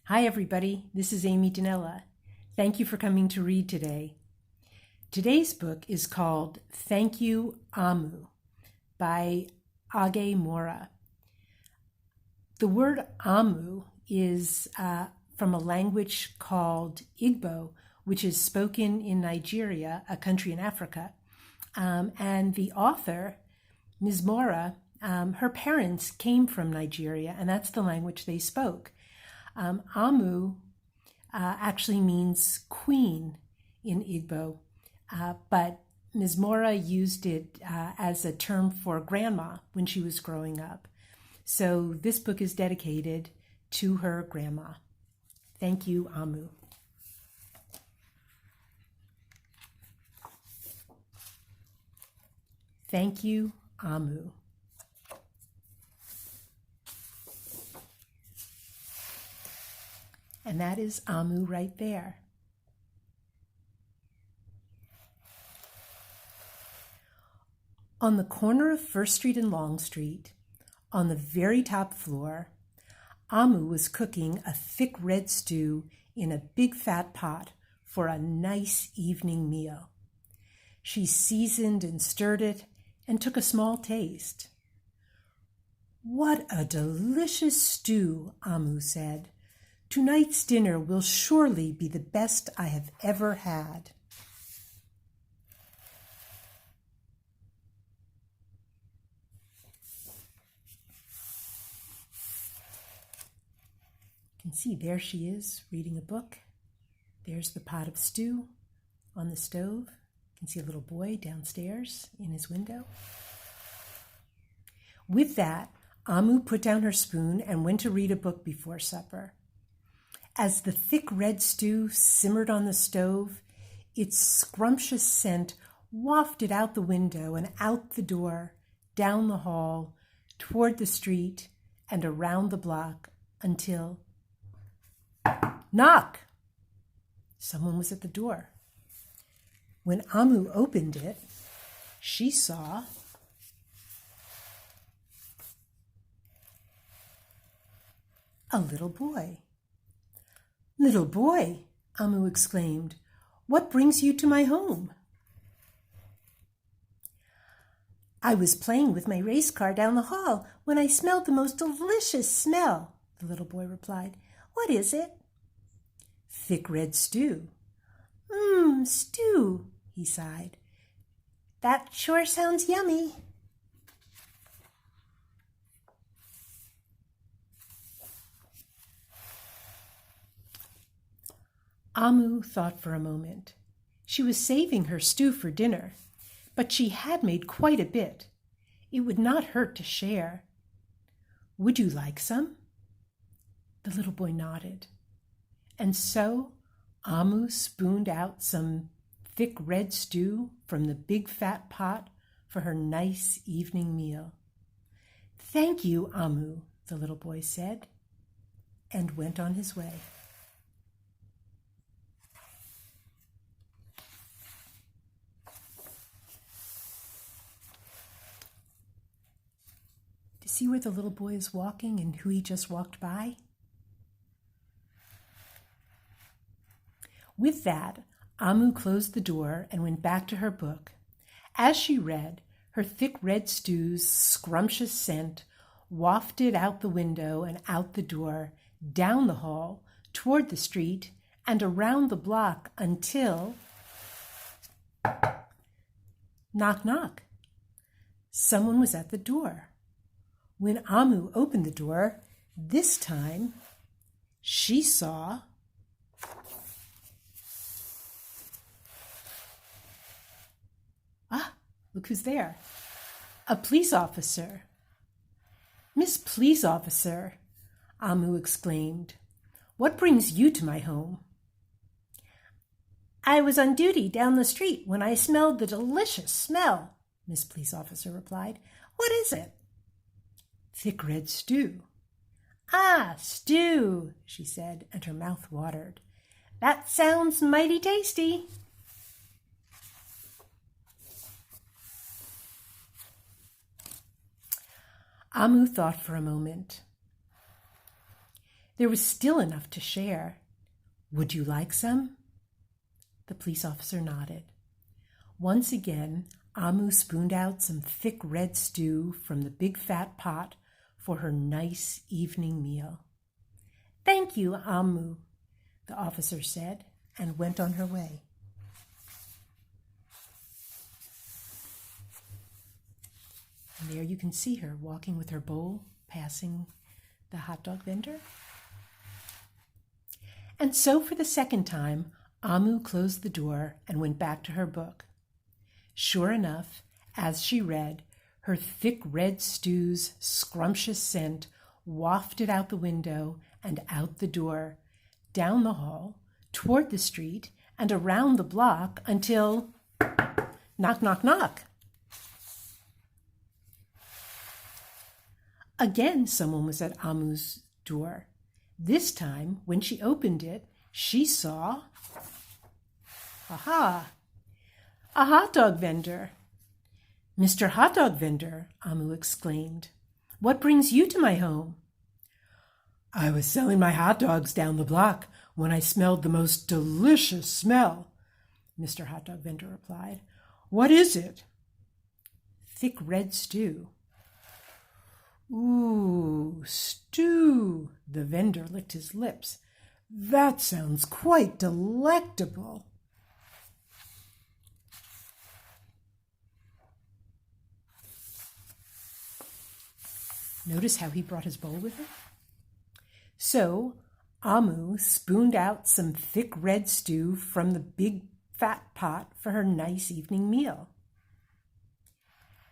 Hi everybody, this is Amy Danella. Thank you for coming to read today. Today's book is called Thank You, AH-moo by Oge Mora. The word AH-moo is from a language called Igbo, which is spoken in Nigeria, a country in Africa. And the author, Ms. Mora, her parents came from Nigeria, and that's the language they spoke. AH-moo actually means queen in Igbo, but Ms. Mora used it as a term for grandma when she was growing up. So this book is dedicated to her grandma. Thank you, AH-moo. Thank you, AH-moo. And that is AH-moo right there. On the corner of First Street and Long Street, on the very top floor, AH-moo was cooking a thick red stew in a big fat pot for a nice evening meal. She seasoned and stirred it and took a small taste. "What a delicious stew," AH-moo said. "Tonight's dinner will surely be the best I have ever had." You can see there she is reading a book. There's the pot of stew on the stove. You can see a little boy downstairs in his window. With that, AH-moo put down her spoon and went to read a book before supper. As the thick red stew simmered on the stove, its scrumptious scent wafted out the window and out the door, down the hall, toward the street, and around the block until... Knock! Someone was at the door. When AH-moo opened it, she saw a little boy. "Little boy," AH-moo exclaimed, "what brings you to my home?" "I was playing with my race car down the hall when I smelled the most delicious smell," the little boy replied. "What is it?" "Thick red stew." Stew," he sighed. "That sure sounds yummy." AH-moo thought for a moment. She was saving her stew for dinner, but she had made quite a bit. It would not hurt to share. "Would you like some?" The little boy nodded. And so AH-moo spooned out some thick red stew from the big fat pot for her nice evening meal. "Thank you, AH-moo," the little boy said, and went on his way. To see where the little boy is walking and who he just walked by? With that, AH-moo closed the door and went back to her book. As she read, her thick red stew's scrumptious scent wafted out the window and out the door, down the hall, toward the street, and around the block until... Knock, knock. Someone was at the door. When AH-moo opened the door, this time she saw... Look who's there. A police officer. "Miss Police Officer," AH-moo exclaimed, "what brings you to my home?" "I was on duty down the street when I smelled the delicious smell," Miss Police Officer replied. "What is it?" "Thick red stew." "Ah, stew," she said, and her mouth watered. "That sounds mighty tasty." AH-moo thought for a moment. There was still enough to share. Would you like some? The police officer nodded. Once again, AH-moo spooned out some thick red stew from the big fat pot for her nice evening meal. Thank you, AH-moo, the officer said, and went on her way. And there you can see her walking with her bowl, passing the hot dog vendor. And so for the second time, AH-moo closed the door and went back to her book. Sure enough, as she read, her thick red stew's scrumptious scent wafted out the window and out the door, down the hall, toward the street, and around the block until knock, knock, knock. Again, someone was at AH-moo's door. This time, when she opened it, she saw, aha, a hot dog vendor. Mr. Hot Dog Vendor, AH-moo exclaimed, what brings you to my home? I was selling my hot dogs down the block when I smelled the most delicious smell, Mr. Hot Dog Vendor replied. What is it? Thick red stew. Ooh, stew, the vendor licked his lips. That sounds quite delectable. Notice how he brought his bowl with him? So, AH-moo spooned out some thick red stew from the big fat pot for her nice evening meal.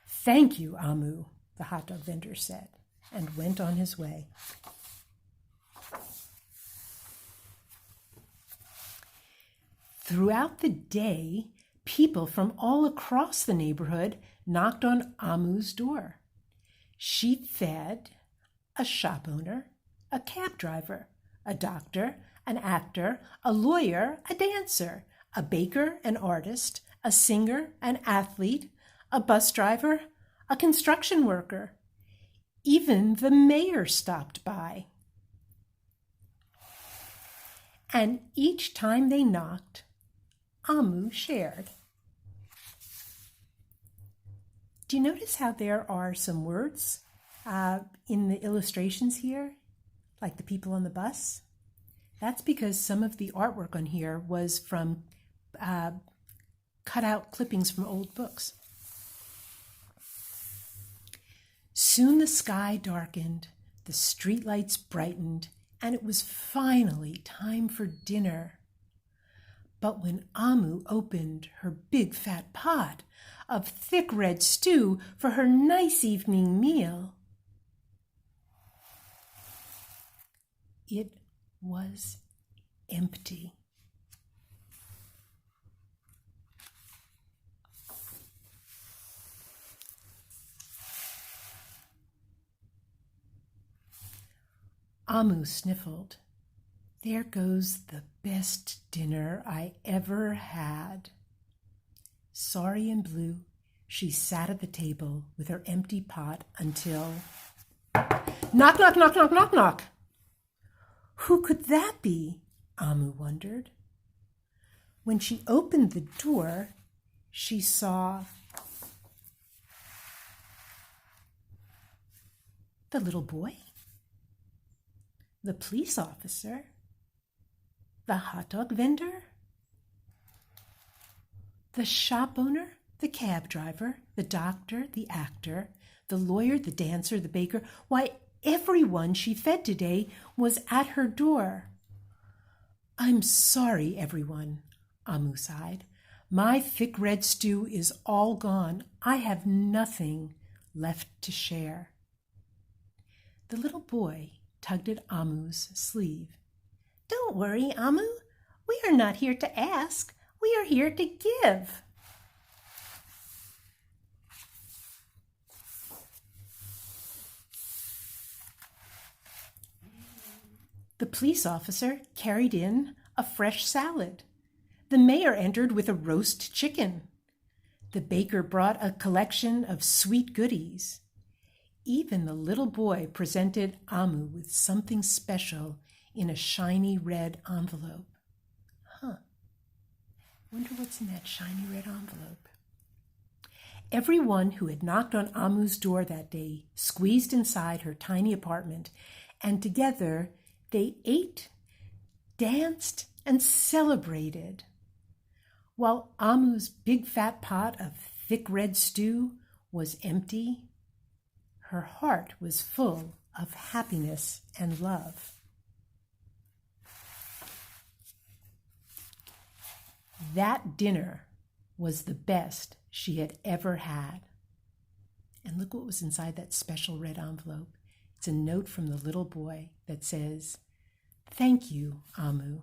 Thank you, AH-moo, the hot dog vendor said, and went on his way. Throughout the day, people from all across the neighborhood knocked on AH-moo's door. She fed a shop owner, a cab driver, a doctor, an actor, a lawyer, a dancer, a baker, an artist, a singer, an athlete, a bus driver, a construction worker. Even the mayor stopped by. And each time they knocked, AH-moo shared. Do you notice how there are some words in the illustrations here, like the people on the bus? That's because some of the artwork on here was from cut out clippings from old books. Soon the sky darkened, the streetlights brightened, and it was finally time for dinner. But when AH-moo opened her big fat pot of thick red stew for her nice evening meal, it was empty. AH-moo sniffled. There goes the best dinner I ever had. Sorry and blue, she sat at the table with her empty pot until... Knock, knock, knock, knock, knock, knock. Who could that be? AH-moo wondered. When she opened the door, she saw the little boy, the police officer, the hot dog vendor, the shop owner, the cab driver, the doctor, the actor, the lawyer, the dancer, the baker. Why, everyone she fed today was at her door. I'm sorry, everyone, AH-moo sighed. My thick red stew is all gone. I have nothing left to share. The little boy tugged at AH-moo's sleeve. Don't worry, AH-moo. We are not here to ask. We are here to give. The police officer carried in a fresh salad. The mayor entered with a roast chicken. The baker brought a collection of sweet goodies. Even the little boy presented AH-moo with something special in a shiny red envelope. Wonder what's in that shiny red envelope. Everyone who had knocked on AH-moo's door that day squeezed inside her tiny apartment, and together they ate, danced, and celebrated. While AH-moo's big fat pot of thick red stew was empty, her heart was full of happiness and love. That dinner was the best she had ever had. And look what was inside that special red envelope. It's a note from the little boy that says, "Thank you, AH-moo."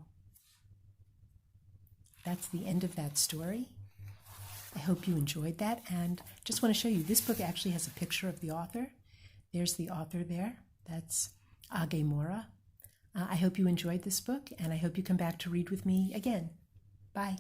That's the end of that story. I hope you enjoyed that, and just want to show you, this book actually has a picture of the author. There's the author there. That's Oge Mora. I hope you enjoyed this book, and I hope you come back to read with me again. Bye.